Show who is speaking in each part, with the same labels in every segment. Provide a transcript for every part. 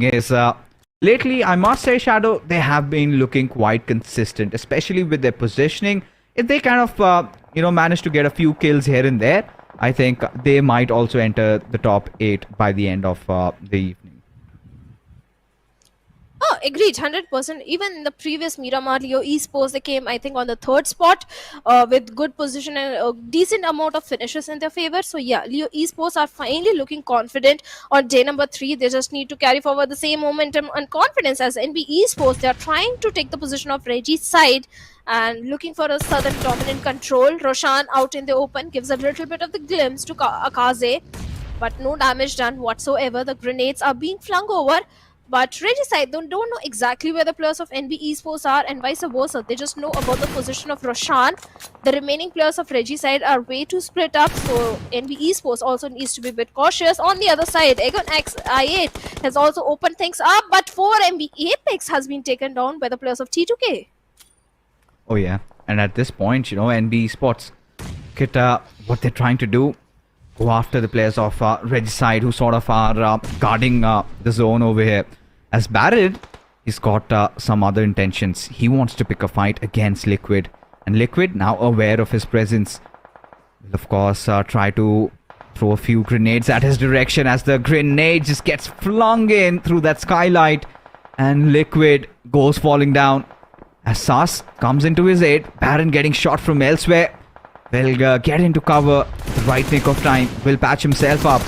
Speaker 1: is lately, I must say, Shadow, they have been looking quite consistent, especially with their positioning. If they kind of, manage to get a few kills here and there, I think they might also enter the top 8 by the end of the evening.
Speaker 2: Oh, agreed, 100%. Even in the previous Miramar Leo Esports, they came, I think, on the third spot with good position and a decent amount of finishes in their favor. So, yeah, Leo Esports are finally looking confident on day number 3. They just need to carry forward the same momentum and confidence as NB Esports. They are trying to take the position of Reggie's side and looking for a sudden dominant control. Roshan out in the open gives a little bit of the glimpse to Akaze, but no damage done whatsoever. The grenades are being flung over. But Regicide don't know exactly where the players of NB Esports are and vice versa. They just know about the position of Roshan. The remaining players of Regicide are way too split up, so NB Esports also needs to be a bit cautious. On the other side, Egon X I8 has also opened things up, but 4 MB Apex has been taken down by the players of T2K.
Speaker 1: Oh, yeah. And at this point, NB Esports, what they're trying to do, go after the players of Regicide who sort of are guarding the zone over here. As Barrett, he's got some other intentions. He wants to pick a fight against Liquid. And Liquid, now aware of his presence, will of course try to throw a few grenades at his direction as the grenade just gets flung in through that skylight. And Liquid goes falling down. As Sas comes into his aid, Baron getting shot from elsewhere. Will get into cover, the right nick of time, will patch himself up.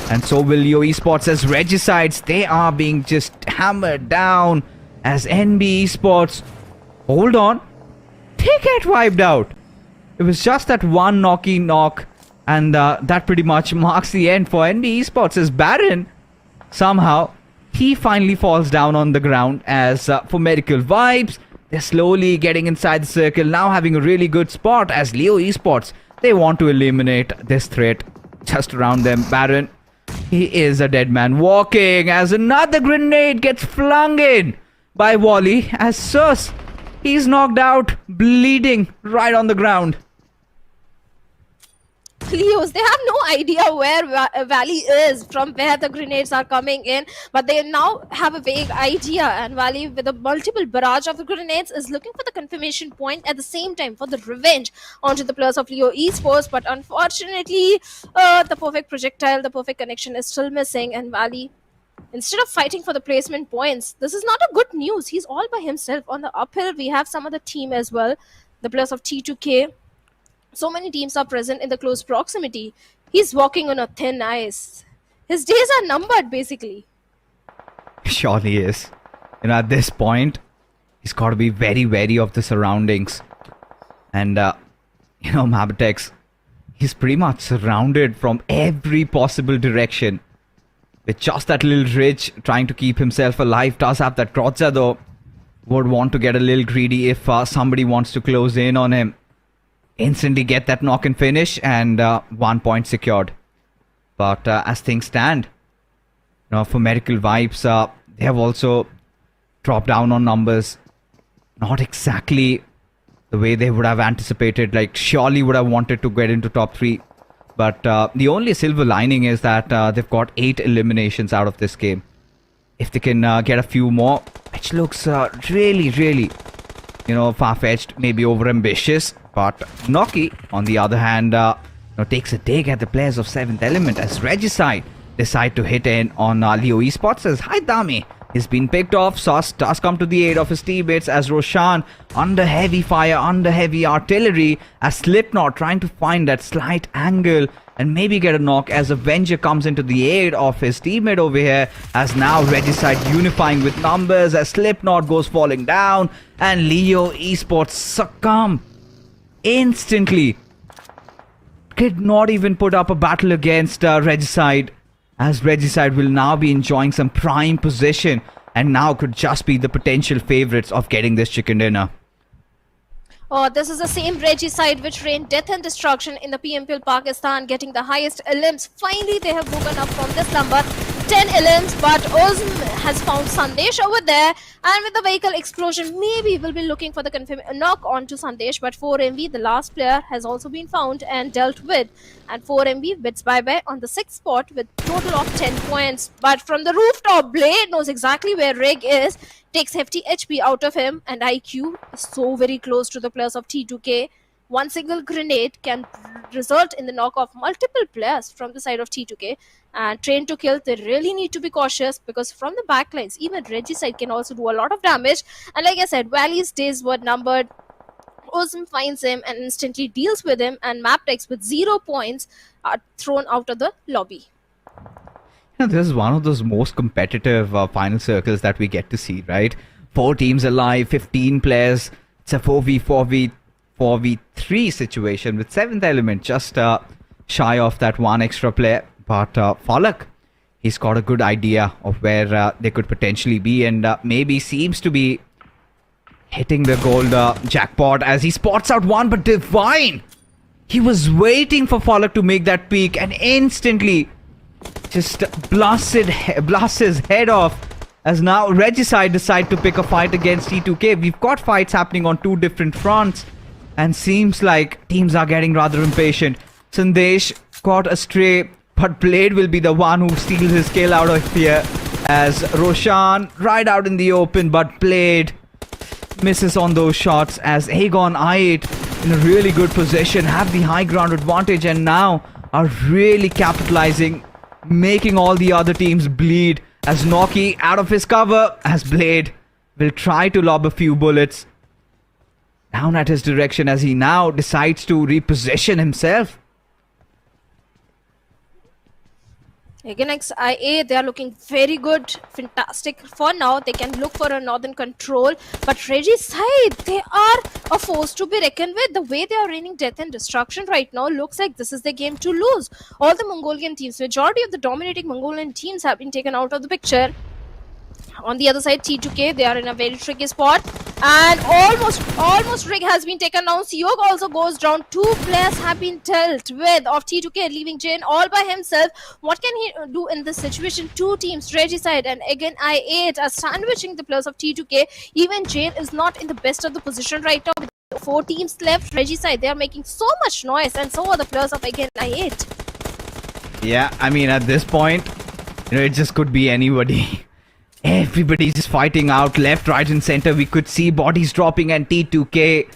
Speaker 1: And so will Leo Esports as Regicides. They are being just hammered down as NB Esports. Hold on. They get wiped out. It was just that one knock. And that pretty much marks the end for NB Esports as Baron. Somehow, he finally falls down on the ground as for Medical Vibes. They're slowly getting inside the circle, now having a really good spot as Leo Esports. They want to eliminate this threat just around them. Baron, he is a dead man walking as another grenade gets flung in by Wally as Sus. He's knocked out, bleeding right on the ground.
Speaker 2: Leos, they have no idea where Valley is, from where the grenades are coming in, but they now have a vague idea, and Valley, with a multiple barrage of the grenades, is looking for the confirmation point at the same time for the revenge onto the players of Leo Esports. But unfortunately, the perfect projectile, the perfect connection is still missing, and Valley, instead of fighting for the placement points, this is not a good news. He's all by himself. On the uphill, we have some other team as well, the players of T2K. So many teams are present in the close proximity. He's walking on a thin ice. His days are numbered, basically.
Speaker 1: Surely is. At this point, he's got to be very wary of the surroundings. And, Mabatex, he's pretty much surrounded from every possible direction. With just that little ridge trying to keep himself alive. Does have that Grotza, though. Would want to get a little greedy if somebody wants to close in on him. Instantly get that knock and finish, and 1 point secured. But as things stand, for Medical Vibes, they have also dropped down on numbers. Not exactly the way they would have anticipated. Like, surely would have wanted to get into top 3. But the only silver lining is that they've got 8 eliminations out of this game. If they can get a few more, which looks really, really, far-fetched, maybe overambitious. But Noki, on the other hand, takes a dig at the players of 7th Element as Regicide decide to hit in on Leo Esports. Says, hi Dami, he's been picked off. Sauce does come to the aid of his teammates as Roshan under heavy fire, under heavy artillery, as Slipknot trying to find that slight angle and maybe get a knock as Avenger comes into the aid of his teammate over here, as now Regicide unifying with numbers as Slipknot goes falling down and Leo Esports succumb instantly. Could not even put up a battle against Regicide, as Regicide will now be enjoying some prime position and now could just be the potential favorites of getting this chicken dinner.
Speaker 2: Oh, this is the same Regicide which reigned death and destruction in the PMPL Pakistan, getting the highest elims. Finally, they have woken up from this slumber. 10 elims, but Ozm has found Sandesh over there, and with the vehicle explosion, maybe we'll be looking for the knock on to Sandesh, but 4MV, the last player, has also been found and dealt with, and 4MV bids bye-bye on the 6th spot with total of 10 points. But from the rooftop, Blade knows exactly where Rig is, takes hefty HP out of him, and IQ is so very close to the players of T2K. One single grenade can result in the knock of multiple players from the side of T2K, and Train to Kill, they really need to be cautious because from the backlines, even Regicide can also do a lot of damage. And like I said, Valley's days were numbered. Ozm finds him and instantly deals with him, and Maptex with 0 points are thrown out of the lobby.
Speaker 1: This is one of those most competitive final circles that we get to see, right? 4 teams alive, 15 players. It's a 4v3 situation with 7th element just shy of that one extra player. But Falak, he's got a good idea of where they could potentially be, and maybe seems to be hitting the gold jackpot as he spots out one. But Divine, he was waiting for Falak to make that peek and instantly just blasts his head off, as now Regicide decide to pick a fight against T2K. We've got fights happening on 2 different fronts, and seems like teams are getting rather impatient. Sandesh caught a stray, but Blade will be the one who steals his kill out of here, as Roshan right out in the open, but Blade misses on those shots, as Aegon I8 in a really good position, have the high ground advantage, and now are really capitalizing, making all the other teams bleed, as Noki out of his cover, as Blade will try to lob a few bullets down at his direction, as he now decides to reposition himself.
Speaker 2: Again, XIA, they are looking very good, fantastic. For now, they can look for a northern control. But Regicide, they are a force to be reckoned with. The way they are raining death and destruction right now looks like this is the game to lose. All the Mongolian teams, majority of the dominating Mongolian teams have been taken out of the picture. On the other side, T2K, they are in a very tricky spot, and almost Rig has been taken down. Siog also goes down. 2 players have been dealt with of T2K, leaving Jane all by himself. What can he do in this situation? 2 teams, Regicide and again I8, are sandwiching the players of T2K. Even Jane is not in the best of the position right now. With 4 teams left, Regicide, they are making so much noise, and so are the players of again I8.
Speaker 1: Yeah, I mean, at this point, it just could be anybody. Everybody's just fighting out left, right, and center. We could see bodies dropping, and T2K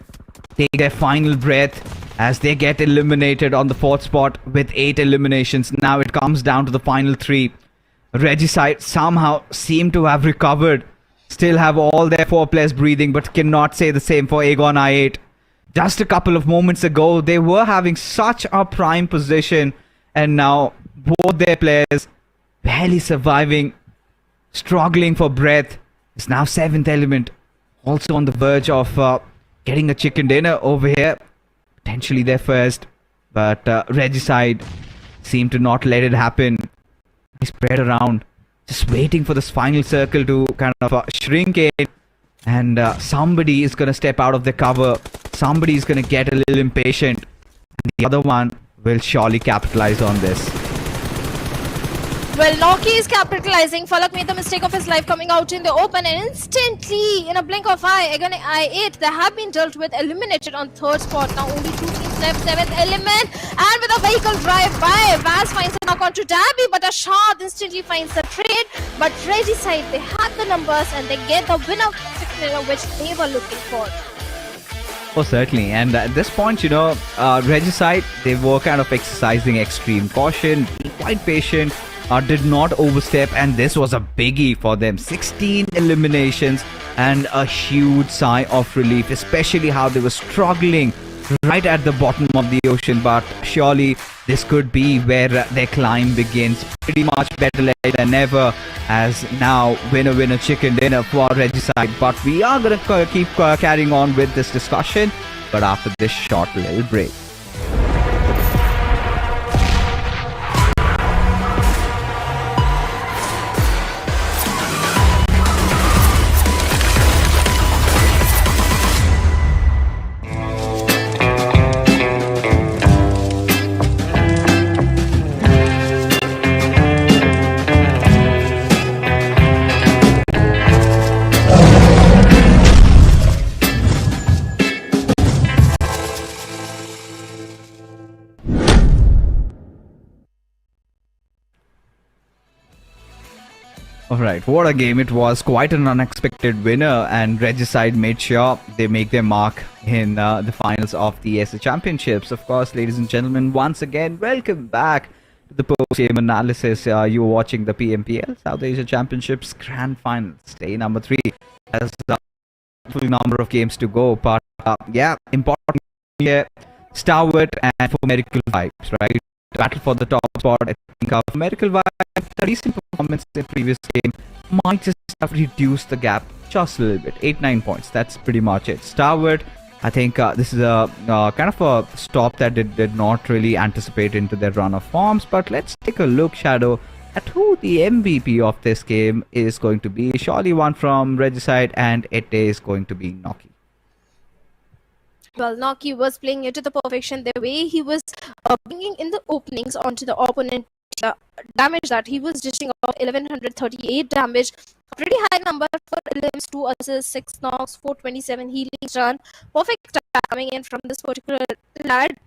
Speaker 1: take their final breath as they get eliminated on the 4th spot with 8 eliminations. Now it comes down to the final 3. Regicide somehow seem to have recovered. Still have all their 4 players breathing, but cannot say the same for Aegon I8. Just a couple of moments ago, they were having such a prime position, and now both their players barely surviving, struggling for breath. It's now 7th element, also on the verge of getting a chicken dinner over here, potentially their first, but Regicide seem to not let it happen. They spread around, just waiting for this final circle to kind of shrink in, and somebody is going to step out of the cover, somebody is going to get a little impatient, and the other one will surely capitalize on this.
Speaker 2: Well, Noki is capitalizing. Falak made the mistake of his life coming out in the open, and instantly, in a blink of eye, again I8, they have been dealt with, eliminated on 3rd spot. Now only 2 teams left, 7th element, and with a vehicle drive-by, Vaz finds a knock onto Dabby, but Ashad instantly finds the trade. But Regicide, they have the numbers, and they get the winner which they were looking for.
Speaker 1: Oh, certainly. And at this point, Regicide, they were kind of exercising extreme caution, being quite patient, did not overstep, and this was a biggie for them. 16 eliminations and a huge sigh of relief, especially how they were struggling right at the bottom of the ocean. But surely this could be where their climb begins. Pretty much better late than never, as now winner chicken dinner for Regicide. But we are going to keep carrying on with this discussion, but after this short little break. Alright, what a game it was. Quite an unexpected winner, and Regicide made sure they make their mark in the finals of the ESA Championships. Of course, ladies and gentlemen, once again, welcome back to the post-game analysis. You are watching the PMPL South Asia Championships Grand Finals, day number 3. As a full number of games to go, but yeah, important here, Starwood and for Miracle Vibes, right? Battle for the top spot. I think for Miracle Vibes, a recent performance in the previous game might just have reduced the gap just a little bit. 8-9 points. That's pretty much it. Starwood, I think this is a kind of a stop that did not really anticipate into their run of forms. But let's take a look, Shadow, at who the MVP of this game is going to be. Surely one from Regicide, and it is going to be Noki.
Speaker 2: Well, Noki was playing it to the perfection. The way he was bringing in the openings onto the opponent, damage that he was dishing out 1138 damage, pretty high number for elims, 2 assists, 6 knocks, 427 healing run. Perfect coming in from this particular lad.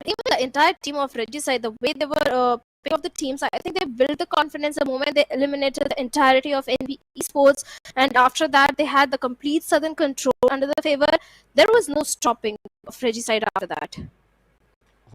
Speaker 2: Even the entire team of Regicide, the way they were pick of the teams, I think they built the confidence the moment they eliminated the entirety of NB Esports, and after that they had the complete southern control under the favor. There was no stopping of Regicide after that.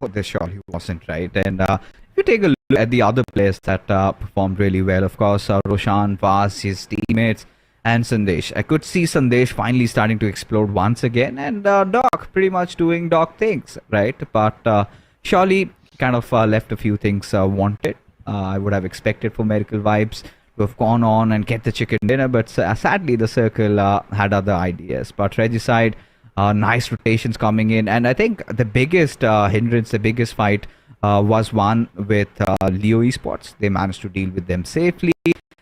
Speaker 1: Oh, there surely wasn't, right? And if you take a look at the other players that performed really well, of course, Roshan, Vaz, his teammates, and Sandesh. I could see Sandesh finally starting to explode once again, and Doc pretty much doing Doc things, right? But surely kind of left a few things wanted. I would have expected for Miracle Vibes to have gone on and get the chicken dinner, but sadly the circle had other ideas. But Regicide, nice rotations coming in, and I think the biggest hindrance, the biggest fight was one with Leo Esports. They managed to deal with them safely,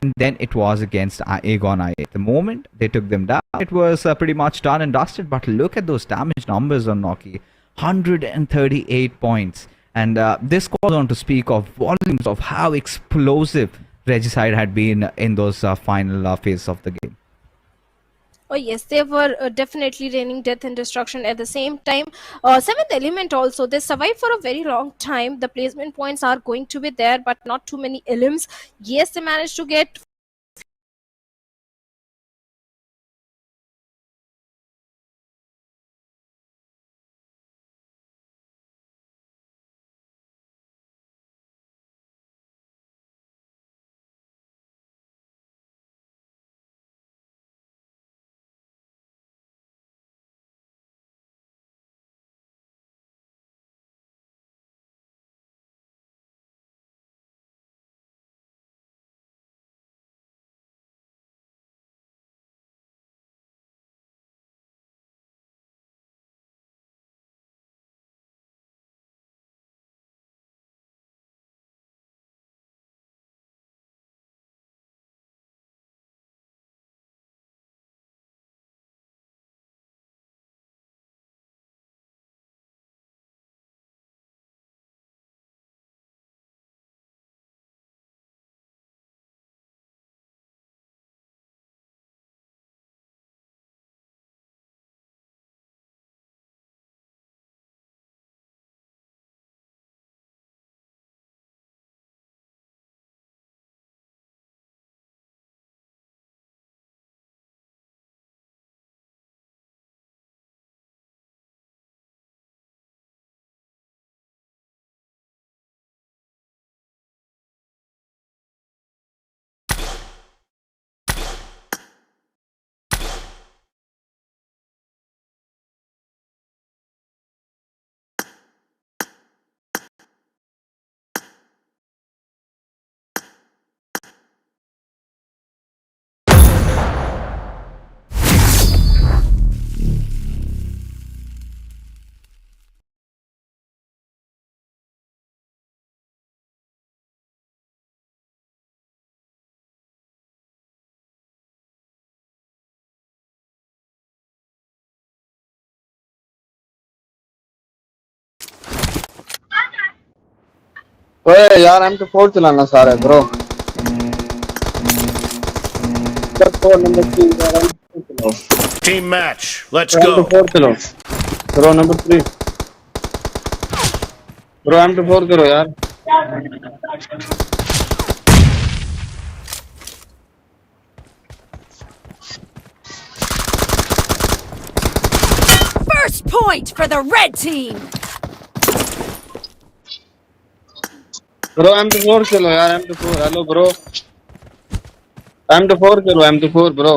Speaker 1: and then it was against Aegon IA. The moment they took them down, it was pretty much done and dusted. But look at those damage numbers on Noki, 138 points. And this goes on to speak of volumes of how explosive Regicide had been in those final phases of the game.
Speaker 2: Oh yes, they were definitely raining death and destruction at the same time. Seventh element also, they survived for a very long time. The placement points are going to be there, but not too many elims. Yes, they managed to get
Speaker 3: ओए यार M two 4 चलाना सारा bro four number 3 यार M2 चलाओ
Speaker 4: Team match. Let's
Speaker 3: M two
Speaker 4: go.
Speaker 3: 4 चलाओ bro number 3 bro M two 4 करो यार
Speaker 5: First point for the red team.
Speaker 3: Bro, M4 चलो यार M4 हेलो bro M4 चलो M4 bro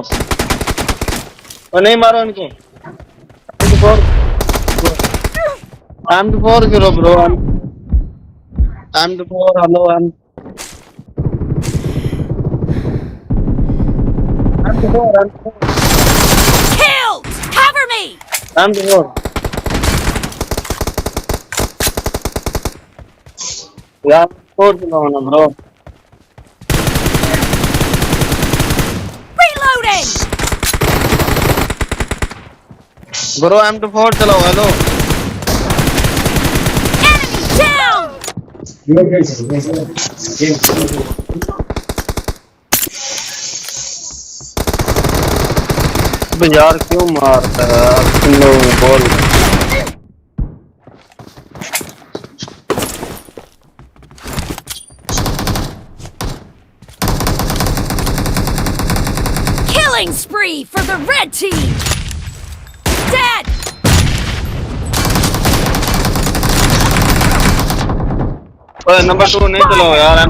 Speaker 3: और नहीं मारो इनको M4 M4 चलो bro M4 hello M4
Speaker 5: Killed! Cover me!
Speaker 3: M4 यार M4 चलो ना bro
Speaker 5: Reloading!
Speaker 3: bro M4 चलो हेलो
Speaker 5: Enemy down!
Speaker 3: अबे यार क्यों मारता है यार तुम लोग बोल
Speaker 5: Killing spree for the red team! Dead!
Speaker 3: ओए नंबर 2 नहीं चलो यार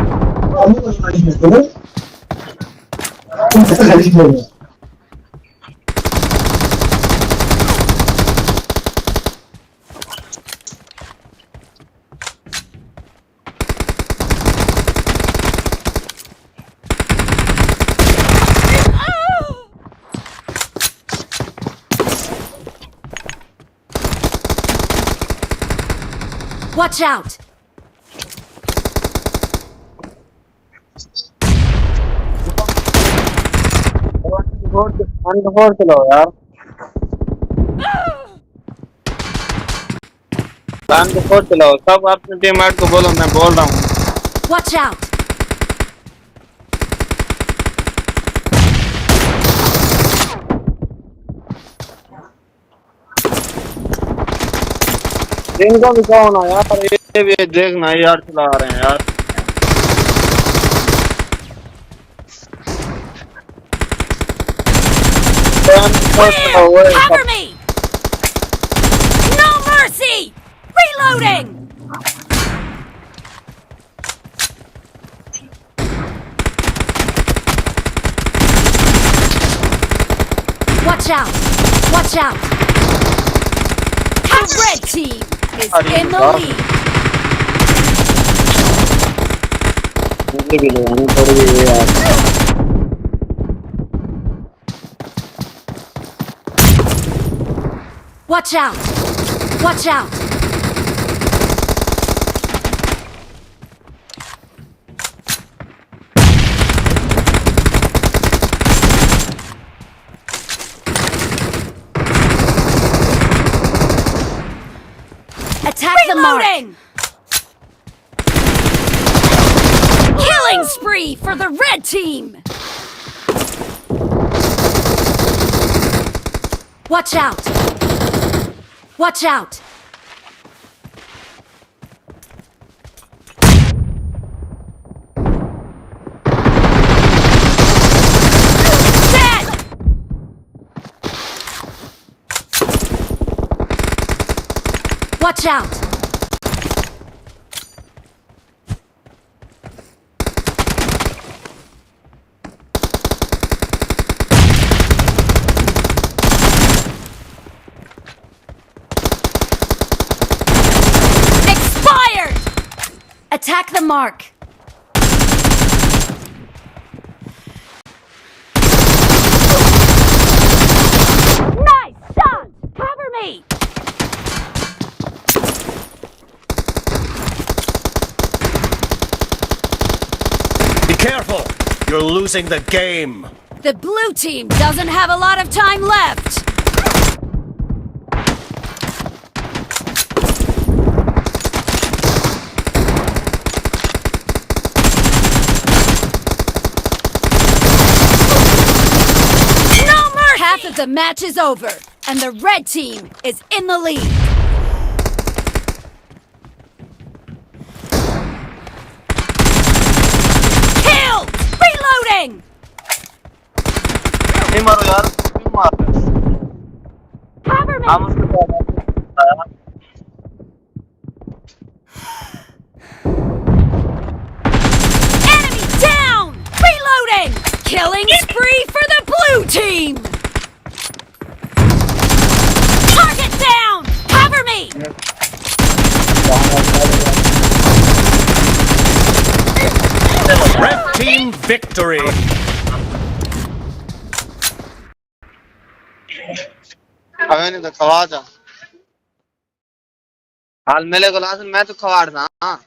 Speaker 5: Watch out!
Speaker 3: M4 चलो यार M4 चलो सब अपने टीममेट को बोलो मैं बोल रहा हूँ
Speaker 5: Watch out!
Speaker 3: इनको भी कहो ना यार ये भी देखना यार चला रहे हैं यार
Speaker 5: Clear! Cover me! No mercy! Reloading! Watch out! Watch out! The red team is in the lead.
Speaker 3: मुझे भी लगानी पड़ेगी यार
Speaker 5: Watch out! Watch out! Attack the mark! Killing spree for the red team! Watch out! Watch out! Dead! Watch out! Expired! Attack the mark. Nice shot! Cover me!
Speaker 4: Be careful! You're losing the game.
Speaker 5: The blue team doesn't have a lot of time left. No mercy! Half of the match is over, and the red team is in the lead. Killed! Reloading!
Speaker 3: नहीं मारो यार क्यों मार रहे हो
Speaker 5: Cover me!
Speaker 3: हम उसके बाद
Speaker 5: Enemy down! Reloading! Killing spree for the blue team! Target down! Cover me!
Speaker 4: Red team victory.
Speaker 3: हमें नहीं तो खवा जा हाल मेले को लासन मैं तो खवाड़ था हाँ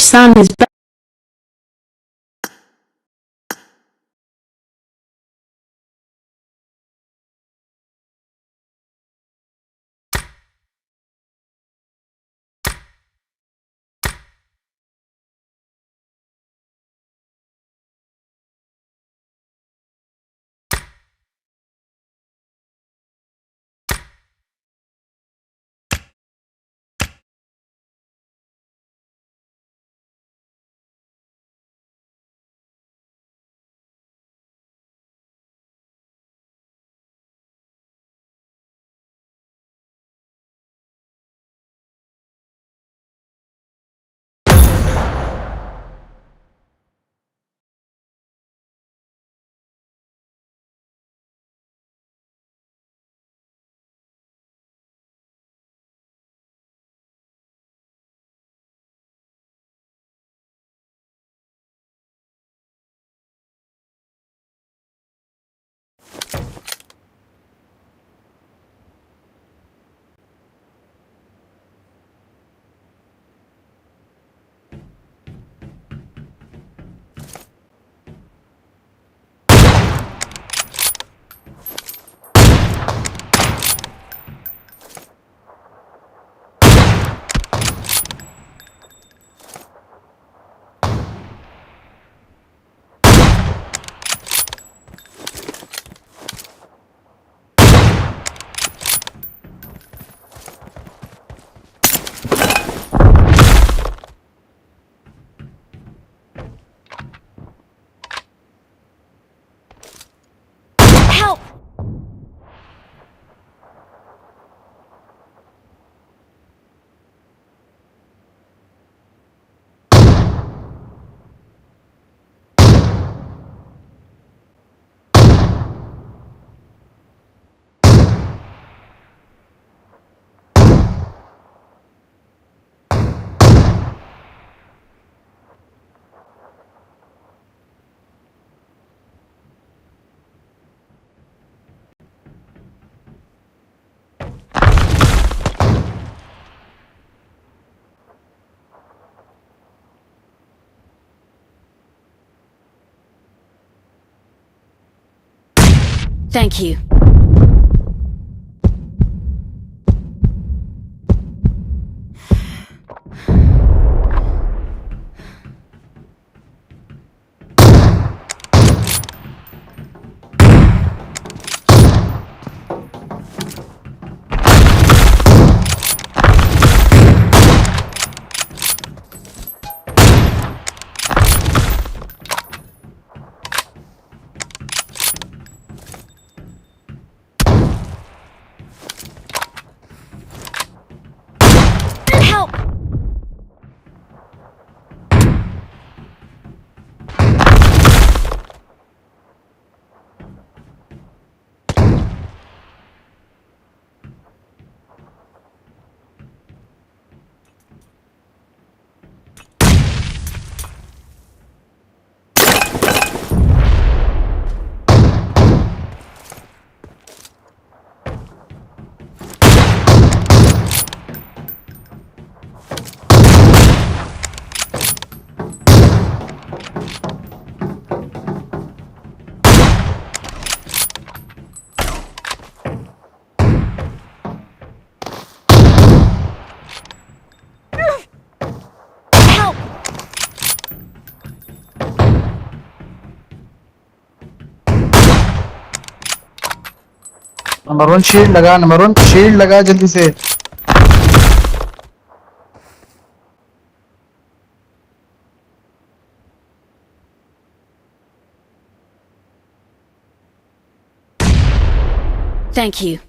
Speaker 6: Son is
Speaker 5: Thank you. Help! Help!
Speaker 7: Number 1 shield लगा, नंबर 1 शील्ड लगा जल्दी से।
Speaker 5: Thank you.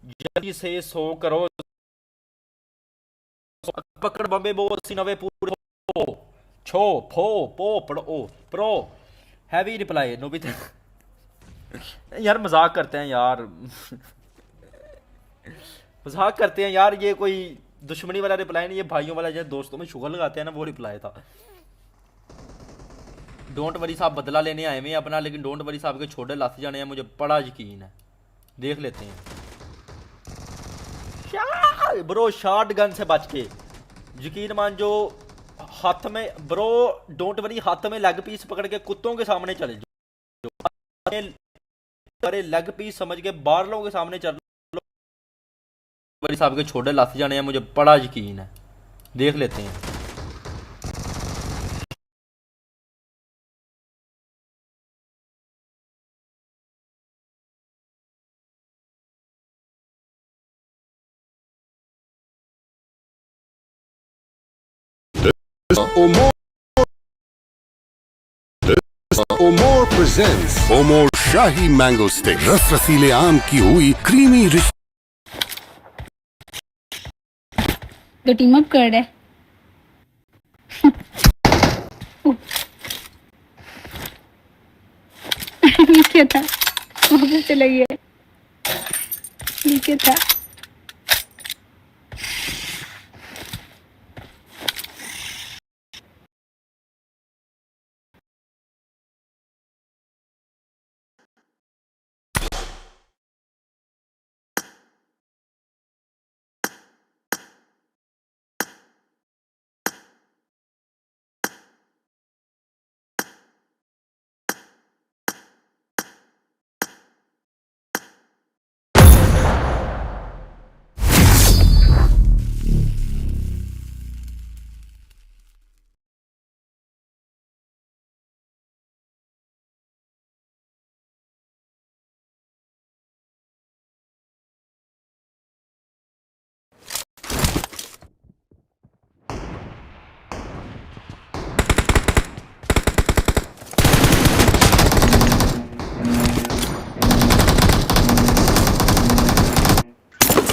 Speaker 8: जल्दी से 100 करो पकड़ बम्बे बो 89 पूरे हो छो फो पो पड़ो ओ प्रो हैवी रिप्लाई नोबित यार मजाक करते हैं यार मजाक करते हैं यार ये कोई दुश्मनी वाला रिप्लाई नहीं ये भाइयों वाला जैसे दोस्तों में शुगर लगाते हैं ना वो रिप्लाई था डोंट वरी साहब बदला लेने आए हुए अपना लेकिन डोंट वरी साहब के छोटे लाते जाने हैं मुझे बड़ा यकीन है देख लेते हैं ब्रो शॉर्ट गन से बच के यकीन मान जो हाथ में ब्रो डोंट वरी हाथ में लेग पीस पकड़ के कुत्तों के सामने चले जो अरे लेग पीस समझ के बाहर लोगों के सामने चल वरी साहब के छोटे लाते जाने हैं मुझे बड़ा यकीन है देख लेते हैं
Speaker 9: Omar presents Omar Shahi Mango Stick. रस रसीले आम की हुई क्रीमी रिच
Speaker 6: तो टीम अप कर रहे नीचे था वहां चला गया नीचे था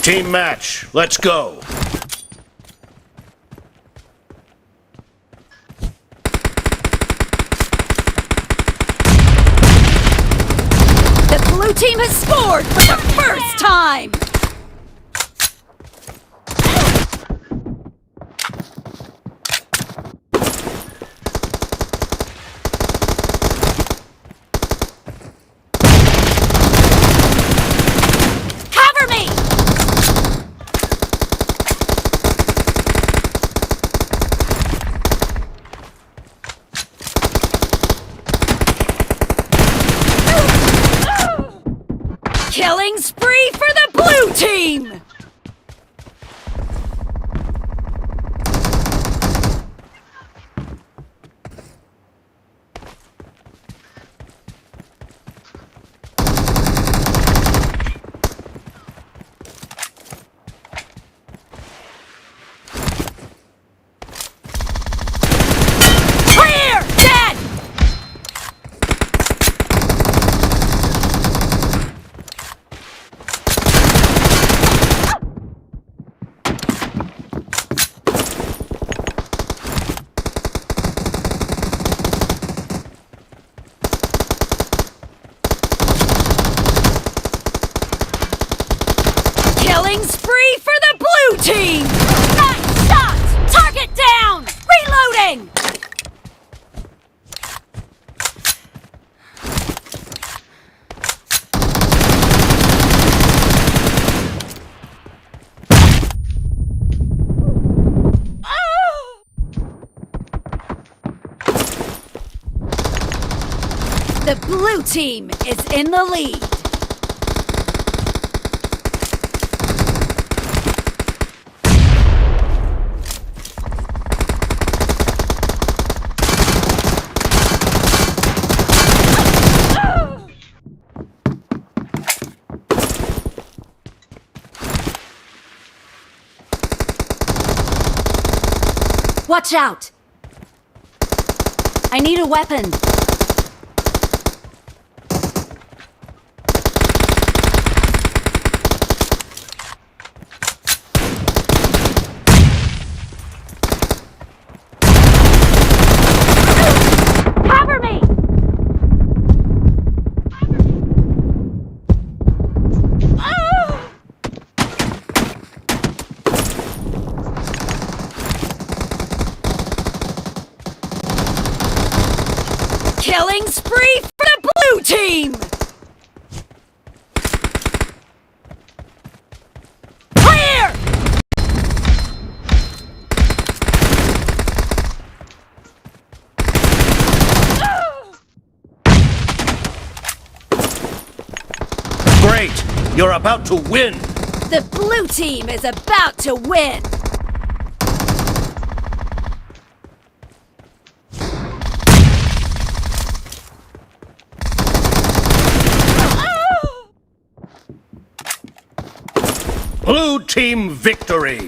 Speaker 4: Team match, let's go.
Speaker 5: The blue team has scored for the first time! Cover me! Killing spree for the blue team! Clear! Dead! Killing spree for the blue team! Nice shot! Target down! Reloading! The blue team is in the lead. Watch out! I need a weapon. Killing spree for the blue team! Clear!
Speaker 4: Great! You're about to win!
Speaker 5: The blue team is about to win!
Speaker 4: Blue team victory!